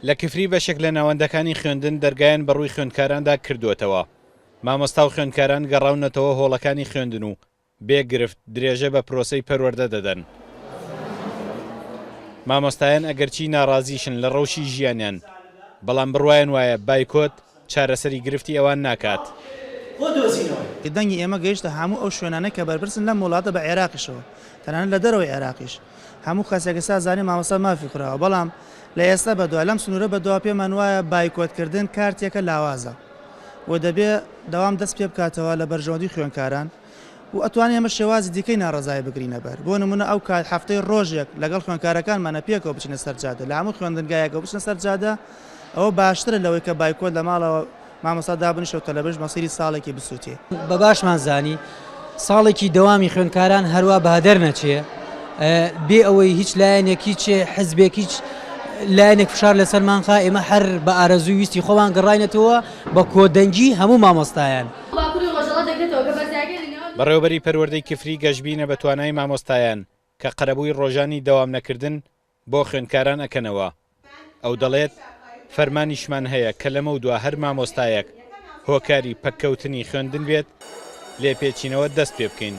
لە کفری بەشێک لە ناوەندەکانی خوێندن دەرگایان بەڕووی خوێندکاراندا کردوێتەوە. مامۆستا و خوێندکاران گەڕاونەتەوە هۆڵەکانی خوێندن و بێگرفت درێژە بە پرۆسەی پەروەردە دەدەن. مامۆستایان ئەگەرچی ناڕازیشن لە ڕەوشی ژیانیان، بەڵام بڕوایان وایە بایکۆت چارەسەری گرفتی ئەوان ناکات. دەنگی ئێمە گەیشتە هەموو ئەو شوێنانە کە بەرپرسن لەم وڵاتە بە عێراقیشەوە، تەنانەت لە دەرەوەی عێراقیش هەموو کەسێک ئێستا زانێ مامۆستا مافی کراوە، بەڵام لە ئێستا بەدوای لەم سنوورە بەدوا پێمان وایە بایکۆتکردن کارتێکە لاوازە و دەبێ دەوام دەست پێ بکاتەوە لە بەرژەوەندی خوێندکاران و ئەتوانێ ئەمە شێوازی دیکەی ناڕەزای بگرینە بەر. بۆ نمونە ئەو کات هەفتەی ڕۆژێک لەگەڵ خوێندکارەکانمانە پێکەوە بچینە سەر جادە، لە هەموو خوێندنگایەکە بچنە سەر جادە، ئەوە باشترە لەوەی کە بایکۆت لە ماڵەوە مامۆستا دابنیشەوە تەلەبەش مەسیری ساڵێکی بسووتێ. بە باشمان زانی ساڵێکی دەوامی خوێندکاران هەروە بەهادەر نەچێ بێ ئەوەی هیچ لایەنێکی چێ حزبێکیچ لایەنێک فشار لەسەرمان خا ئێمە هەر بە ئارەزووی ویستی خۆمان گەڕاینەتەوە بە کۆدەنگی هەموو مامۆستایان. بەڕێوەبەری پەروەردەی کفری گەشتبینە بە توانای مامۆستایان کە قەرەبووی ڕۆژانی دەوام نەکردن بۆ خوێندکاران ئەکەنەوە. ئەو دەڵێت فەرمانیشمان هەیە کە لەمە و دوا هەر مامۆستایەک هۆکاری پەککەوتنی خوێندن بێت لێپێچینەوە دەست پێ بکەین.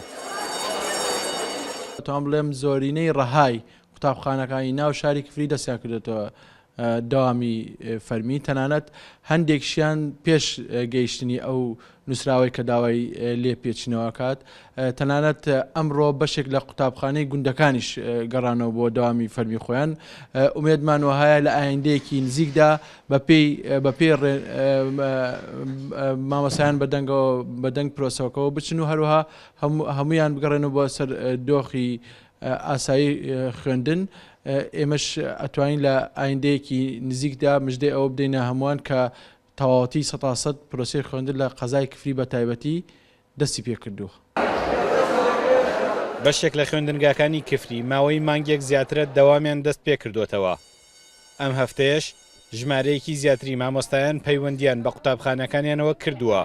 تۆم بڵێم زۆرینەی ڕەهای قوتابخانەکانی ناو شاری کفری دەستیان کردێتەوە داوامی فەرمی، تەنانەت هەندێکشیان پێش گەیشتنی ئەو نووسراوی کە داوای لێپێچینەوە کات، تەنانەت ئەمڕۆ بەشێک لە قوتابخانەی گوندەکانیش گەڕانەوە بۆ داوامی فەرمی خۆیان. ئومێدمانەوە هەیە لە ئایندەیەکی نزیکدا بەپێی مامۆسایان بەدەنگ پرۆسەکەەوە بچن و هەروەها هەمویان بگەڕێنەوە بۆ سەر دۆخی ئاسایی خوێندن. ئێمەش ئەتوانین لە ئایندەیەکی نزیکدا مژدەی ئەوە بدەینە هەمووان کە تەواوەتی 100% پرۆسەی خوێندن لە قەزای کفری بە تایبەتی دەستی پێ کردووە. بەشێک لە خوێندنگاکانی کفری ماوەی مانگێک زیاترە دەوامیان دەست پێ کردوتەوە. ئەم هەفتەیەش ژمارەیەکی زیاتری مامۆستایان پەیوەندیان بە قوتابخانەکانیانەوە کردووە.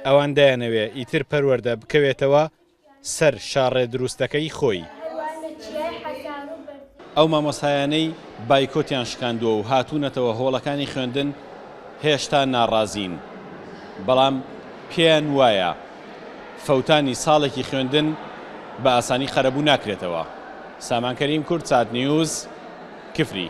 ئەوان دایانەوێ ئیتر پەروەردە بکەوێتەوە سەر شاڕێ دروستەکەی خۆی. ئەو مامۆستایانەی بایکۆتیان شکاندووە و هاتوونەتەوە هۆڵەکانی خوێندن هێشتا ناڕازین، بەڵام پێیان وایە فەوتانی ساڵێکی خوێندن بە ئاسانی خەرەبوو ناکرێتەوە. سامان کەریم کورد، چات نیوز، کفری.